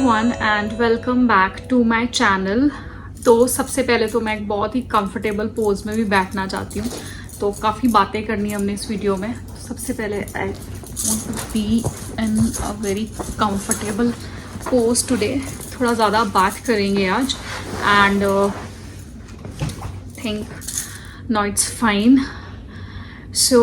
Everyone and welcome back to my channel. तो सबसे पहले तो मैं एक बहुत ही कंफर्टेबल पोज में भी बैठना चाहती हूँ, तो काफ़ी बातें करनी है हमने इस वीडियो में। सबसे पहले I want to be in a very comfortable pose today. थोड़ा ज़्यादा बात करेंगे आज and think no it's fine. So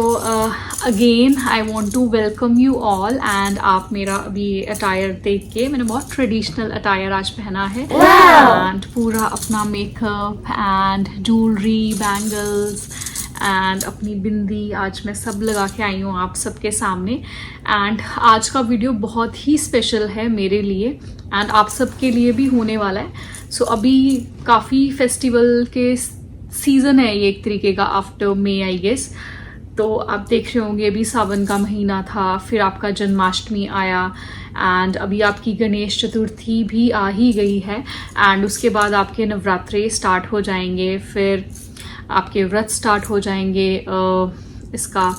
again I want to welcome you all and आप मेरा अभी अटायर देख के, मैंने बहुत ट्रेडिशनल अटायर आज पहना है एंड पूरा अपना makeup and jewellery bangles and अपनी बिंदी आज मैं सब लगा के आई हूँ आप सबके सामने। एंड आज का वीडियो बहुत ही स्पेशल है मेरे लिए एंड आप सबके लिए भी होने वाला है। सो अभी काफ़ी फेस्टिवल के सीज़न है ये एक तरीके का, आफ्टर मे आई गेस। तो आप देख रहे होंगे अभी सावन का महीना था, फिर आपका जन्माष्टमी आया एंड अभी आपकी गणेश चतुर्थी भी आ ही गई है एंड उसके बाद आपके नवरात्रे स्टार्ट हो जाएंगे, फिर आपके व्रत स्टार्ट हो जाएंगे इसका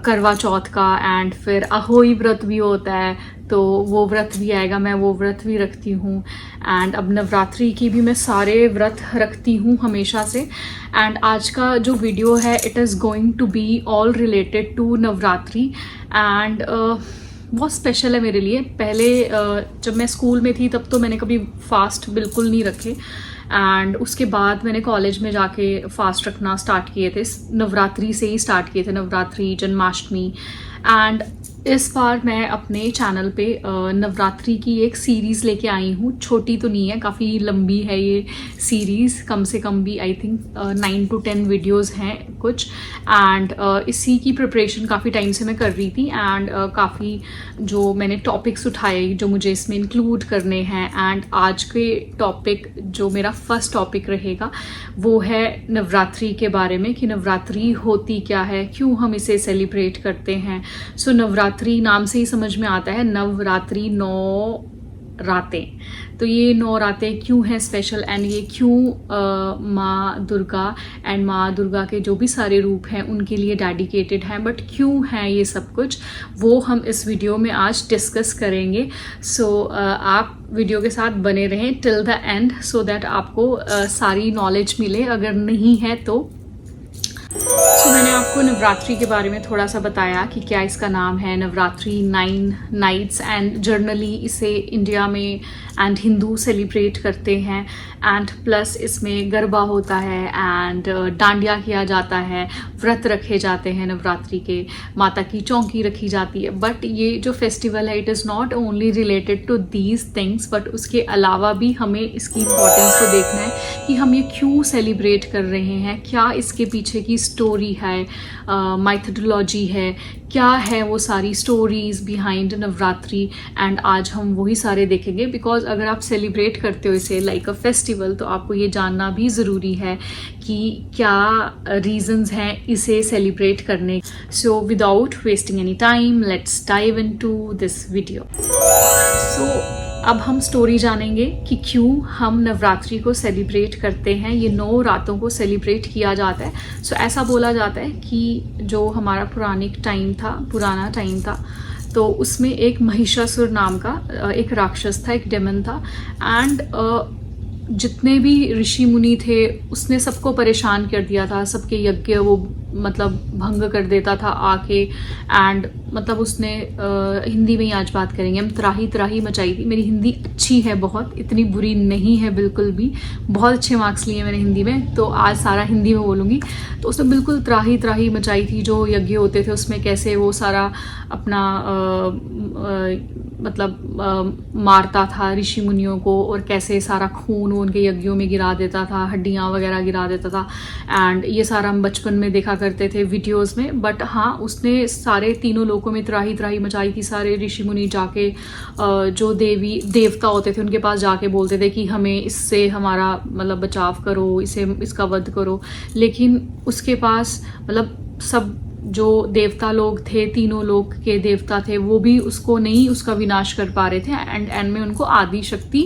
करवा चौथ का एंड फिर अहोई व्रत भी होता है, तो वो व्रत भी आएगा। मैं वो व्रत भी रखती हूँ एंड अब नवरात्रि की भी मैं सारे व्रत रखती हूँ हमेशा से। एंड आज का जो वीडियो है it is going to be all related to Navratri and बहुत स्पेशल है मेरे लिए। पहले जब मैं स्कूल में थी तब तो मैंने कभी फास्ट बिल्कुल नहीं रखे एंड उसके बाद मैंने कॉलेज में जाके फास्ट रखना स्टार्ट किए थे। नवरात्रि से ही स्टार्ट किए थे, नवरात्रि, जन्माष्टमी। एंड इस बार मैं अपने चैनल पे नवरात्रि की एक सीरीज़ लेके आई हूँ। छोटी तो नहीं है, काफ़ी लंबी है ये सीरीज़, कम से कम भी आई थिंक 9 to 10 वीडियोज़ हैं कुछ। एंड इसी की प्रिपरेशन काफ़ी टाइम से मैं कर रही थी एंड काफ़ी जो मैंने टॉपिक्स उठाए जो मुझे इसमें इंक्लूड करने हैं। एंड आज के टॉपिक जो मेरा फर्स्ट टॉपिक रहेगा वो है नवरात्रि के बारे में, कि नवरात्रि होती क्या है, क्यों हम इसे सेलिब्रेट करते हैं। सो नवरात्रि नाम से ही समझ में आता है, नवरात्रि 9 रातें। तो ये 9 रातें क्यों हैं स्पेशल एंड ये क्यों माँ दुर्गा एंड माँ दुर्गा के जो भी सारे रूप हैं उनके लिए डेडिकेटेड हैं, बट क्यों हैं ये सब कुछ, वो हम इस वीडियो में आज डिस्कस करेंगे। सो आप वीडियो के साथ बने रहें till the and so that आपको सारी नॉलेज मिले, अगर नहीं है तो। सो मैंने आपको नवरात्रि के बारे में थोड़ा सा बताया कि क्या इसका नाम है। नवरात्रि 9 नाइट्स एंड जर्नली इसे इंडिया में एंड हिंदू सेलिब्रेट करते हैं एंड प्लस इसमें गरबा होता है एंड डांडिया किया जाता है, व्रत रखे जाते हैं नवरात्रि के, माता की चौकी रखी जाती है। बट ये जो फेस्टिवल है it is not only related to these things, but उसके अलावा भी हमें इसकी इम्पोर्टेंस को देखना है कि हम ये क्यों सेलिब्रेट कर रहे हैं, क्या इसके पीछे की स्टोरी है, माइथोलॉजी है, क्या है वो सारी स्टोरीज बिहाइंड नवरात्रि। एंड आज हम वही सारे देखेंगे, बिकॉज अगर आप सेलिब्रेट करते हो इसे लाइक अ फेस्टिवल तो आपको ये जानना भी ज़रूरी है कि क्या रीजंस हैं इसे सेलिब्रेट करने। So without wasting any time let's dive into this video. So अब हम स्टोरी जानेंगे कि क्यों हम नवरात्रि को सेलिब्रेट करते हैं, ये 9 रातों को सेलिब्रेट किया जाता है। सो ऐसा बोला जाता है कि जो हमारा पुराना टाइम था तो उसमें एक महिषासुर नाम का एक राक्षस था, एक डेमन था एंड जितने भी ऋषि मुनि थे उसने सबको परेशान कर दिया था, सबके यज्ञ वो मतलब भंग कर देता था आके। एंड मतलब उसने हिंदी में ही आज बात करेंगे हम, त्राही त्राही मचाई थी। मेरी हिंदी अच्छी है बहुत, इतनी बुरी नहीं है बिल्कुल भी, बहुत अच्छे मार्क्स लिए मैंने हिंदी में, तो आज सारा हिंदी में बोलूँगी। तो उसने बिल्कुल त्राही त्राही मचाई थी, जो यज्ञ होते थे उसमें कैसे वो सारा अपना मारता था ऋषि मुनियों को और कैसे सारा खून उनके यज्ञों में गिरा देता था, हड्डियाँ वगैरह गिरा देता था। एंड ये सारा हम बचपन में देखा करते थे वीडियोस में। बट हाँ, उसने सारे तीनों लोकों में त्राही त्राही मचाई थी। सारे ऋषि मुनि जाके जो देवी देवता होते थे उनके पास जाके बोलते थे कि हमें इससे हमारा मतलब बचाव करो, इसका वध करो। लेकिन उसके पास मतलब सब जो देवता लोग थे, तीनों लोक के देवता थे, वो भी उसको नहीं उसका विनाश कर पा रहे थे एंड में उनको आदि शक्ति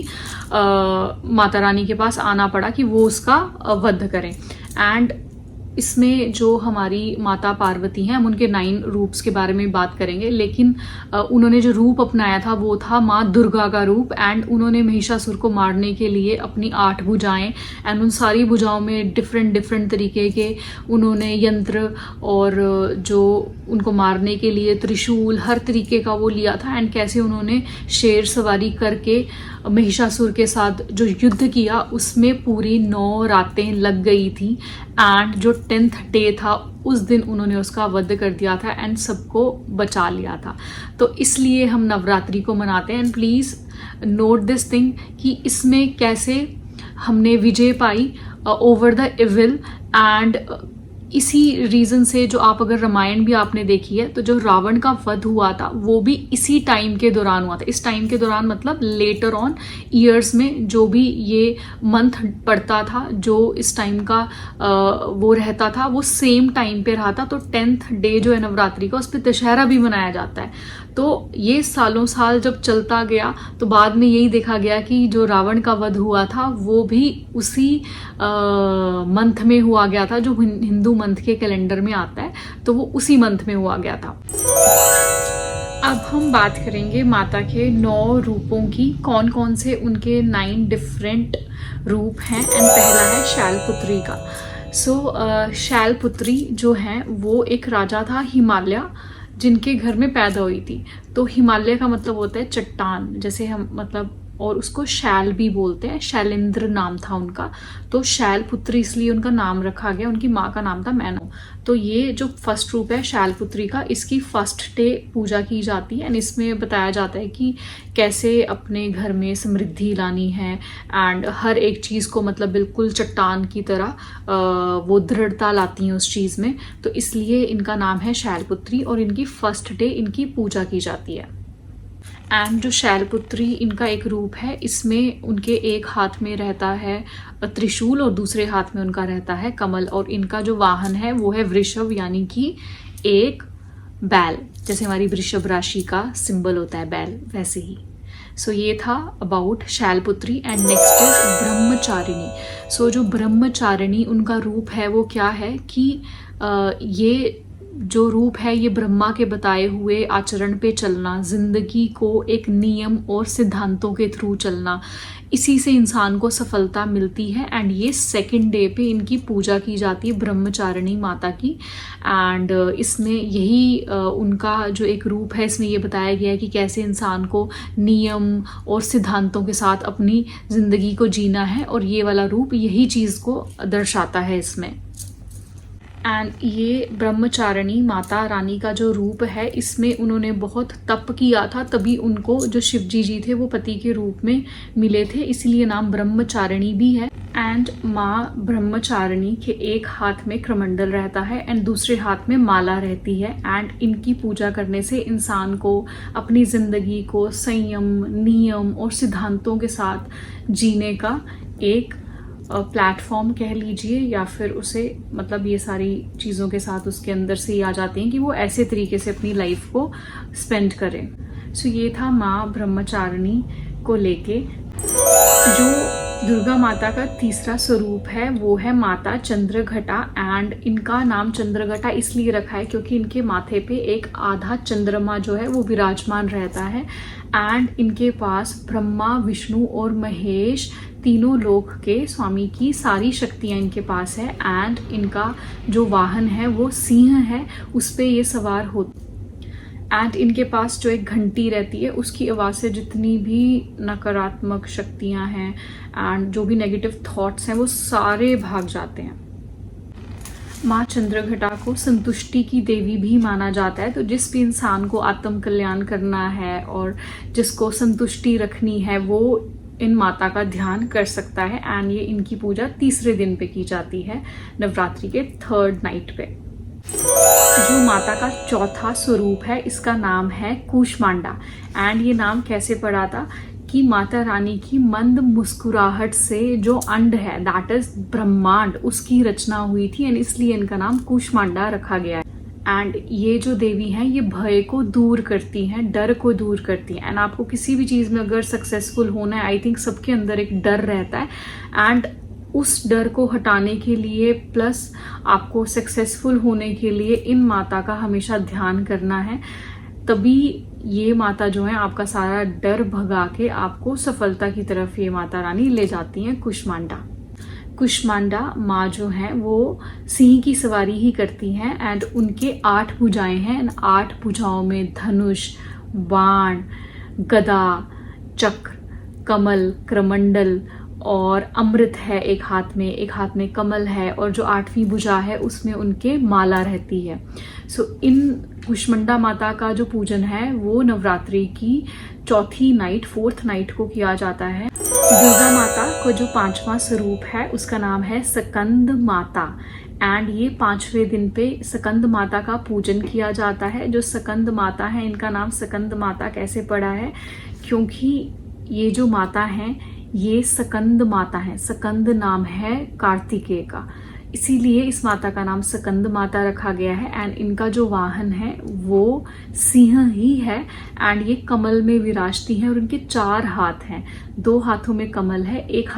माता रानी के पास आना पड़ा कि वो उसका वध करें। एंड इसमें जो हमारी माता पार्वती हैं, हम उनके 9 रूप्स के बारे में बात करेंगे, लेकिन उन्होंने जो रूप अपनाया था वो था माँ दुर्गा का रूप। एंड उन्होंने महिषासुर को मारने के लिए अपनी 8 भुजाएं, एंड उन सारी भुजाओं में डिफरेंट डिफरेंट तरीके के उन्होंने यंत्र और जो उनको मारने के लिए त्रिशूल, हर तरीके का वो लिया था। एंड कैसे उन्होंने शेर सवारी करके महिषासुर के साथ जो युद्ध किया उसमें पूरी 9 रातें लग गई थी। एंड जो 10th डे था उस दिन उन्होंने उसका वध कर दिया था एंड सबको बचा लिया था। तो इसलिए हम नवरात्रि को मनाते हैं। And please note this thing कि इसमें कैसे हमने विजय पाई ओवर द इविल। एंड इसी रीज़न से जो आप अगर रामायण भी आपने देखी है तो जो रावण का वध हुआ था वो भी इसी टाइम के दौरान हुआ था। इस टाइम के दौरान मतलब लेटर ऑन ईयर्स में जो भी ये मंथ पड़ता था, जो इस टाइम का वो रहता था, वो सेम टाइम पे रहा था। तो 10th डे जो है नवरात्रि का, उस पर दशहरा भी मनाया जाता है। तो ये सालों साल जब चलता गया तो बाद में यही देखा गया कि जो रावण का वध हुआ था वो भी उसी मंथ में हुआ गया था, जो हिंदू मंथ के कैलेंडर में आता है, तो वो उसी मंथ में हुआ गया था। अब हम बात करेंगे माता के 9 रूपों की, कौन कौन से उनके 9 डिफरेंट रूप हैं। एंड पहला है शैलपुत्री का। शैलपुत्री जो है वो एक राजा था हिमालय, जिनके घर में पैदा हुई थी। तो हिमालय का मतलब होता है चट्टान, जैसे हम मतलब, और उसको शैल भी बोलते हैं, शैलेंद्र नाम था उनका। तो शैलपुत्री इसलिए उनका नाम रखा गया। उनकी माँ का नाम था मैनो। तो ये जो फर्स्ट रूप है शैलपुत्री का, इसकी फर्स्ट डे पूजा की जाती है। एंड इसमें बताया जाता है कि कैसे अपने घर में समृद्धि लानी है एंड हर एक चीज़ को मतलब बिल्कुल चट्टान की तरह वो दृढ़ता लाती हैं उस चीज़ में। तो इसलिए इनका नाम है शैलपुत्री और इनकी फर्स्ट डे इनकी पूजा की जाती है। एंड जो शैलपुत्री इनका एक रूप है, इसमें उनके एक हाथ में रहता है त्रिशूल और दूसरे हाथ में उनका रहता है कमल। और इनका जो वाहन है वो है वृषभ, यानी कि एक बैल, जैसे हमारी वृषभ राशि का सिंबल होता है बैल, वैसे ही। सो ये था about Shailputri. And next is Brahmacharini. जो ब्रह्मचारिणी उनका रूप है वो क्या है कि ये जो रूप है ये ब्रह्मा के बताए हुए आचरण पे चलना, जिंदगी को एक नियम और सिद्धांतों के थ्रू चलना, इसी से इंसान को सफलता मिलती है। एंड ये 2nd डे पे इनकी पूजा की जाती है ब्रह्मचारिणी माता की। एंड इसमें यही उनका जो एक रूप है, इसमें ये बताया गया है कि कैसे इंसान को नियम और सिद्धांतों के साथ अपनी ज़िंदगी को जीना है। और ये वाला रूप यही चीज़ को दर्शाता है इसमें। एंड ये ब्रह्मचारिणी माता रानी का जो रूप है, इसमें उन्होंने बहुत तप किया था, तभी उनको जो शिवजी जी थे वो पति के रूप में मिले थे, इसलिए नाम ब्रह्मचारिणी भी है। एंड माँ ब्रह्मचारिणी के एक हाथ में कमंडल रहता है एंड दूसरे हाथ में माला रहती है। एंड इनकी पूजा करने से इंसान को अपनी ज़िंदगी को संयम, नियम और सिद्धांतों के साथ जीने का एक प्लेटफॉर्म कह लीजिए, या फिर उसे मतलब ये सारी चीज़ों के साथ उसके अंदर से ही आ जाती हैं कि वो ऐसे तरीके से अपनी लाइफ को स्पेंड करें। ये था माँ ब्रह्मचारिणी को लेके। जो दुर्गा माता का तीसरा स्वरूप है वो है माता चंद्रघटा। एंड इनका नाम चंद्रघटा इसलिए रखा है क्योंकि इनके माथे पे एक आधा चंद्रमा जो है वो विराजमान रहता है। एंड इनके पास ब्रह्मा, विष्णु और महेश तीनों लोक के स्वामी की सारी शक्तियाँ इनके पास है। एंड इनका जो वाहन है वो सिंह है, उस पे ये सवार होते। एंड इनके पास जो एक घंटी रहती है उसकी आवाज़ से जितनी भी नकारात्मक शक्तियाँ हैं एंड जो भी नेगेटिव थॉट्स हैं वो सारे भाग जाते हैं। माँ चंद्रघटा को संतुष्टि की देवी भी माना जाता है। तो जिस भी इंसान को आत्म कल्याण करना है और जिसको संतुष्टि रखनी है वो इन माता का ध्यान कर सकता है। एंड ये इनकी पूजा तीसरे दिन पे की जाती है, नवरात्रि के 3rd नाइट पे। जो माता का चौथा स्वरूप है इसका नाम है कूष्मांडा। एंड ये नाम कैसे पड़ा था कि माता रानी की मंद मुस्कुराहट से जो अंड है, दैट इज ब्रह्मांड, उसकी रचना हुई थी एंड इसलिए इनका नाम कूष्मांडा रखा गया है। एंड ये जो देवी हैं ये भय को दूर करती हैं, डर को दूर करती हैं। एंड आपको किसी भी चीज़ में अगर सक्सेसफुल होना है, आई थिंक सबके अंदर एक डर रहता है। एंड उस डर को हटाने के लिए प्लस आपको सक्सेसफुल होने के लिए इन माता का हमेशा ध्यान करना है। तभी ये माता जो है आपका सारा डर भगा के आपको सफलता की तरफ ये माता रानी ले जाती हैं। कुष्मांडा कुष्मांडा माँ जो है वो सिंह की सवारी ही करती हैं एंड उनके 8 भुजाएं हैं। इन 8 भुजाओं में धनुष, बाण, गदा, चक्र, कमल, करमंडल और अमृत है एक हाथ में कमल है, और जो 8वीं भुजा है उसमें उनके माला रहती है। सो इन कुष्मांडा माता का जो पूजन है वो नवरात्रि की 4th नाइट को किया जाता है। दुर्गा माता को जो 5वां स्वरूप है उसका नाम है स्कंद माता एंड ये 5वें दिन पे स्कंद माता का पूजन किया जाता है। जो स्कंद माता है इनका नाम स्कंद माता कैसे पड़ा है, क्योंकि ये जो माता हैं ये स्कंद माता है। स्कंद नाम है कार्तिकेय का, इसीलिए इस माता का नाम स्कंद माता रखा गया है। एंड इनका जो वाहन है वो सिंह ही है एंड ये कमल में विराजती हैं और इनके 4 हाथ हैं। 2 हाथों में कमल है, एक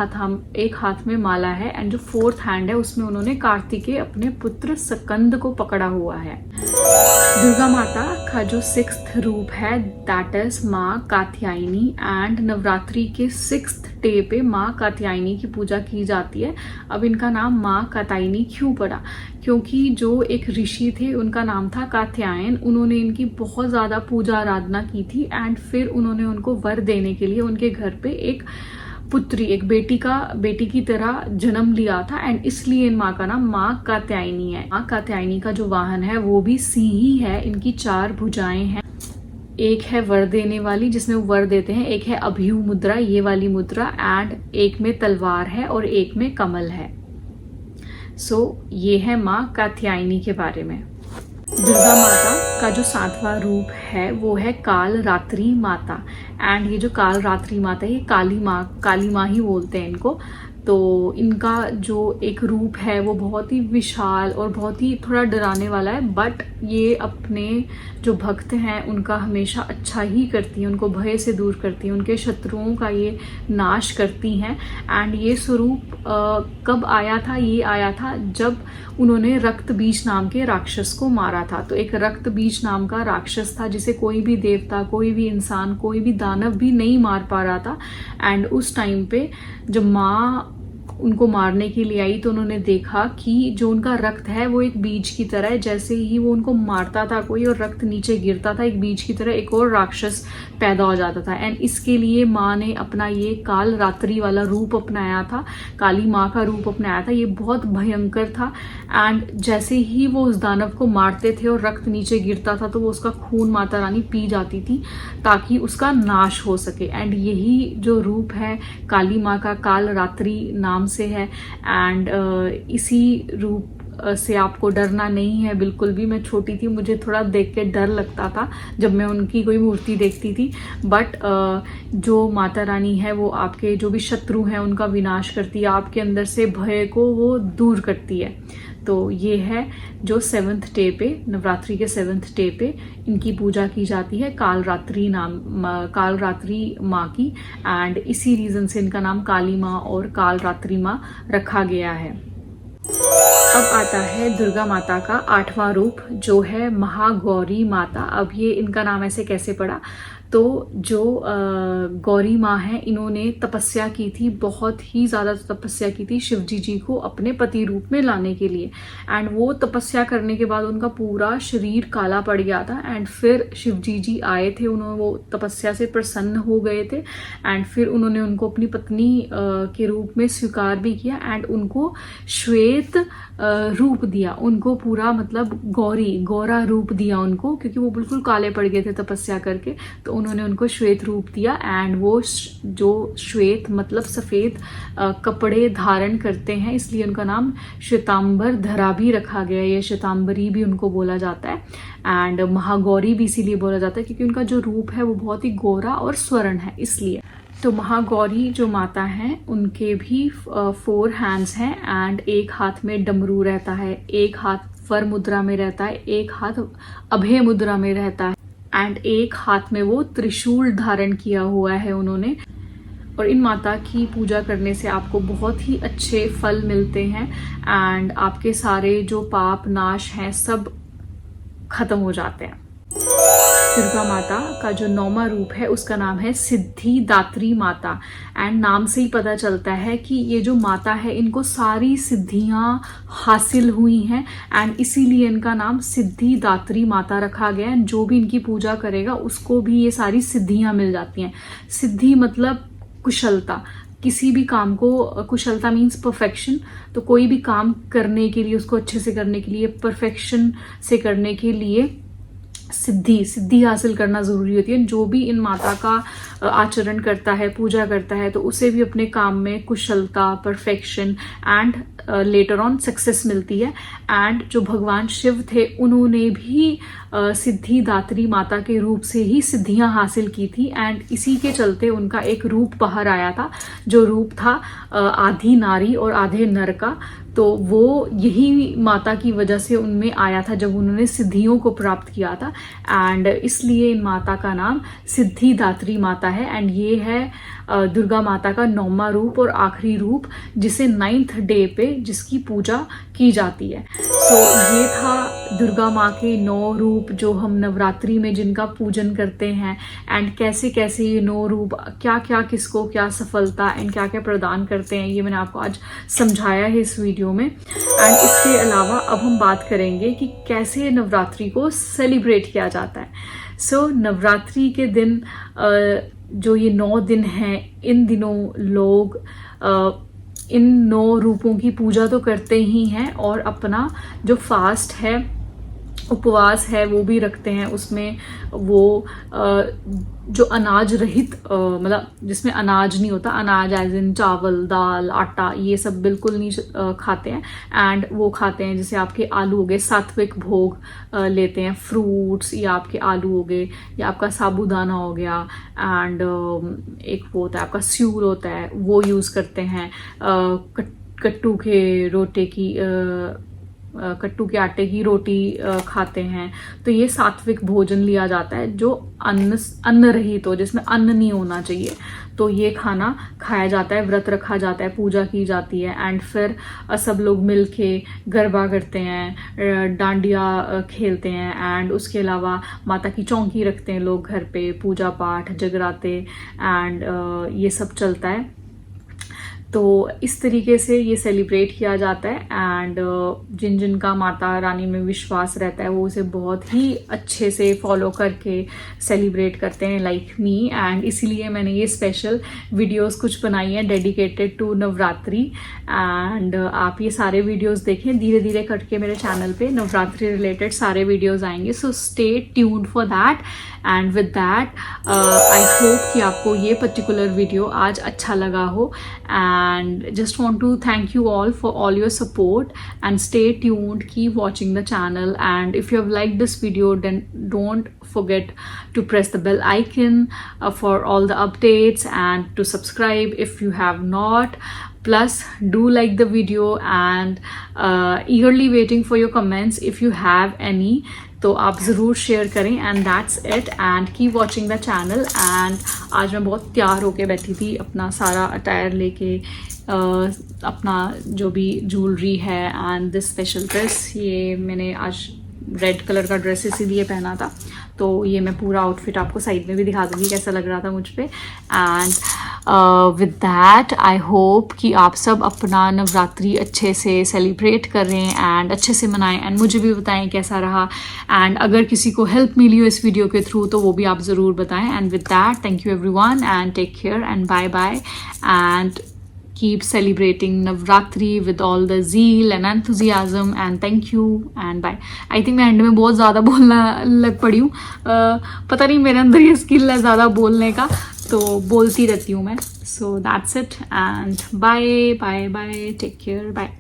हाथ में माला है एंड जो 4th हैंड है उसमें उन्होंने कार्तिकेय अपने पुत्र स्कंद को पकड़ा हुआ है। दुर्गा माता का जो 6th रूप है दैट इज माँ कात्यायनी एंड नवरात्रि के 6th डे पे माँ कात्यायनी की पूजा की जाती है। अब इनका नाम माँ कात्यायनी क्यों पड़ा, क्योंकि जो एक ऋषि थे उनका नाम था कात्यायन, उन्होंने इनकी बहुत ज़्यादा पूजा आराधना की थी एंड फिर उन्होंने उनको वर देने के लिए उनके घर पे एक पुत्री, एक बेटी की तरह जन्म लिया था एंड इसलिए इन माँ का नाम माँ कात्यायनी है। माँ कात्यायनी का जो वाहन है वो भी सिंह ही है। इनकी 4 भुजाएं हैं, एक है वर देने वाली जिसमें वो वर देते हैं, एक है अभयु मुद्रा ये वाली मुद्रा एंड एक में तलवार है और एक में कमल है। सो ये है माँ कात्यायनी के बारे में। दुर्गा माता का जो 7वां रूप है वो है काल रात्रि माता एंड ये जो काल रात्रि माता है ये काली माँ ही बोलते हैं इनको। तो इनका जो एक रूप है वो बहुत ही विशाल और बहुत ही थोड़ा डराने वाला है, बट ये अपने जो भक्त हैं उनका हमेशा अच्छा ही करती हैं, उनको भय से दूर करती हैं, उनके शत्रुओं का ये नाश करती हैं। एंड ये स्वरूप कब आया था, ये आया था जब उन्होंने रक्त बीज नाम के राक्षस को मारा था। तो एक रक्त बीज नाम का राक्षस था जिसे कोई भी देवता, कोई भी इंसान, कोई भी दानव भी नहीं मार पा रहा था। एंड उस टाइम पे जब माँ उनको मारने के लिए आई तो उन्होंने देखा कि जो उनका रक्त है वो एक बीज की तरह है। जैसे ही वो उनको मारता था कोई और रक्त नीचे गिरता था, एक बीज की तरह एक और राक्षस पैदा हो जाता था। एंड इसके लिए माँ ने अपना ये काल रात्रि वाला रूप अपनाया था, काली माँ का रूप अपनाया था। ये बहुत भयंकर था एंड जैसे ही वो उस दानव को मारते थे और रक्त नीचे गिरता था तो वो उसका खून माता रानी पी जाती थी ताकि उसका नाश हो सके। एंड यही जो रूप है काली माँ का काल रात्रि नाम से है एंड इसी रूप से आपको डरना नहीं है बिल्कुल भी। मैं छोटी थी, मुझे थोड़ा देख के डर लगता था जब मैं उनकी कोई मूर्ति देखती थी, बट जो माता रानी है वो आपके जो भी शत्रु हैं उनका विनाश करती है, आपके अंदर से भय को वो दूर करती है। तो ये है जो 7th डे पे, नवरात्रि के 7th डे पे इनकी पूजा की जाती है काल रात्रि माँ की एंड इसी रीजन से इनका नाम काली माँ और काल रात्रि माँ रखा गया है। अब आता है दुर्गा माता का 8वां रूप जो है महागौरी माता। अब ये इनका नाम ऐसे कैसे पड़ा, तो जो गौरी माँ है इन्होंने तपस्या की थी, बहुत ही ज़्यादा तपस्या की थी शिवजी जी को अपने पति रूप में लाने के लिए। एंड वो तपस्या करने के बाद उनका पूरा शरीर काला पड़ गया था एंड फिर शिवजी जी आए थे, उन्होंने वो तपस्या से प्रसन्न हो गए थे एंड फिर उन्होंने उनको अपनी पत्नी के रूप में स्वीकार भी किया एंड उनको श्वेत रूप दिया, उनको पूरा मतलब गौरा रूप दिया उनको, क्योंकि वो बिल्कुल काले पड़ गए थे तपस्या करके। तो उन्होंने उनको श्वेत रूप दिया एंड वो जो श्वेत मतलब सफ़ेद कपड़े धारण करते हैं इसलिए उनका नाम श्वेतांबर धरा भी रखा गया है, या श्वेतांबरी भी उनको बोला जाता है। एंड महागौरी भी इसीलिए बोला जाता है क्योंकि उनका जो रूप है वो बहुत ही गोरा और स्वर्ण है इसलिए। तो महागौरी जो माता हैं उनके भी 4 हैंड्स हैं एंड एक हाथ में डमरू रहता है, एक हाथ वर मुद्रा में रहता है, एक हाथ अभय मुद्रा में रहता है एंड एक हाथ में वो त्रिशूल धारण किया हुआ है उन्होंने। और इन माता की पूजा करने से आपको बहुत ही अच्छे फल मिलते हैं एंड आपके सारे जो पाप नाश हैं सब खत्म हो जाते हैं। दुर्गा माता का जो 9वां रूप है उसका नाम है सिद्धिदात्री माता एंड नाम से ही पता चलता है कि ये जो माता है इनको सारी सिद्धियां हासिल हुई हैं एंड इसीलिए इनका नाम सिद्धिदात्री माता रखा गया है। जो भी इनकी पूजा करेगा उसको भी ये सारी सिद्धियां मिल जाती हैं। सिद्धि मतलब कुशलता, किसी भी काम को, कुशलता मीन्स परफेक्शन, तो कोई भी काम करने के लिए, उसको अच्छे से करने के लिए, परफेक्शन से करने के लिए सिद्धि हासिल करना ज़रूरी होती है। जो भी इन माता का आचरण करता है, पूजा करता है, तो उसे भी अपने काम में कुशलता, perfection and later on success मिलती है। एंड जो भगवान शिव थे उन्होंने भी सिद्धिदात्री माता के रूप से ही सिद्धियां हासिल की थी एंड इसी के चलते उनका एक रूप बाहर आया था, जो रूप था आधी नारी और आधे नर का। तो वो यही माता की वजह से उनमें आया था जब उन्होंने सिद्धियों को प्राप्त किया था एंड इसलिए इन माता का नाम सिद्धिदात्री माता है। एंड ये है दुर्गा माता का 9वां रूप और आखिरी रूप, जिसे 9th डे पे जिसकी पूजा की जाती है। सो ये था दुर्गा माँ के 9 रूप जो हम नवरात्रि में जिनका पूजन करते हैं एंड कैसे कैसे ये 9 रूप क्या क्या किसको क्या सफलता एंड क्या क्या प्रदान करते हैं, ये मैंने आपको आज समझाया है इस वीडियो में। एंड इसके अलावा अब हम बात करेंगे कि कैसे नवरात्रि को सेलिब्रेट किया जाता है। सो नवरात्रि के दिन जो ये 9 दिन हैं, इन दिनों लोग इन 9 रूपों की पूजा तो करते ही हैं और अपना जो फास्ट है, उपवास है, वो भी रखते हैं। उसमें वो जो अनाज रहित, मतलब जिसमें अनाज नहीं होता, अनाज एज इन चावल, दाल, आटा, ये सब बिल्कुल नहीं खाते हैं। एंड वो खाते हैं जैसे आपके आलू हो गए, सात्विक भोग लेते हैं, फ्रूट्स, या आपके आलू हो गए, या आपका साबूदाना हो गया, एंड एक वो होता है आपका स्यूल होता है, वो यूज़ करते हैं। कट्टू के आटे की रोटी खाते हैं। तो ये सात्विक भोजन लिया जाता है जो अन्न रहित हो, जिसमें अन्न नहीं होना चाहिए। तो ये खाना खाया जाता है, व्रत रखा जाता है, पूजा की जाती है एंड फिर सब लोग मिलके गरबा करते हैं, डांडिया खेलते हैं एंड उसके अलावा माता की चौकी रखते हैं लोग घर पे, पूजा पाठ, जगराते एंड ये सब चलता है। तो इस तरीके से ये सेलिब्रेट किया जाता है एंड जिन का माता रानी में विश्वास रहता है वो उसे बहुत ही अच्छे से फॉलो करके सेलिब्रेट करते हैं, लाइक मी। एंड इसीलिए मैंने ये स्पेशल वीडियोस कुछ बनाई हैं डेडिकेटेड टू नवरात्रि एंड आप ये सारे वीडियोस देखें। धीरे धीरे करके मेरे चैनल पे नवरात्रि रिलेटेड सारे वीडियोस आएंगे, so stay tuned for that. And with that I hope कि आपको ये पर्टिकुलर वीडियो आज अच्छा लगा हो and just want to thank you all for all your support and stay tuned, keep watching the channel, and if you have liked this video then don't forget to press the bell icon for all the updates and to subscribe if you have not. Plus do like the video and eagerly waiting for your comments if you have any, तो आप ज़रूर share करें। And that's it and keep watching the channel. And आज मैं बहुत तैयार होके बैठी थी, अपना सारा अटायर लेके, अपना जो भी ज्वेलरी है एंड दिस स्पेशल ड्रेस, ये मैंने आज रेड कलर का ड्रेस इसीलिए पहना था। तो ये मैं पूरा आउटफिट आपको साइड में भी दिखा दूँगी कैसा लग रहा था मुझ पे। And with that I hope कि आप सब अपना नवरात्रि अच्छे से सेलिब्रेट करें एंड अच्छे से मनाएं एंड मुझे भी बताएं कैसा रहा। एंड अगर किसी को हेल्प मिली हो इस वीडियो के थ्रू तो वो भी आप ज़रूर बताएं। And with that thank you everyone and take care and bye bye and keep celebrating Navratri with all the zeal and enthusiasm and thank you and bye. I think मैं and में बहुत ज़्यादा बोलना लग पड़ी हूँ, पता नहीं मेरे अंदर ये स्किल है ज़्यादा बोलने का, तो बोलती रहती हूँ मैं। So that's it and bye bye bye, take care, bye.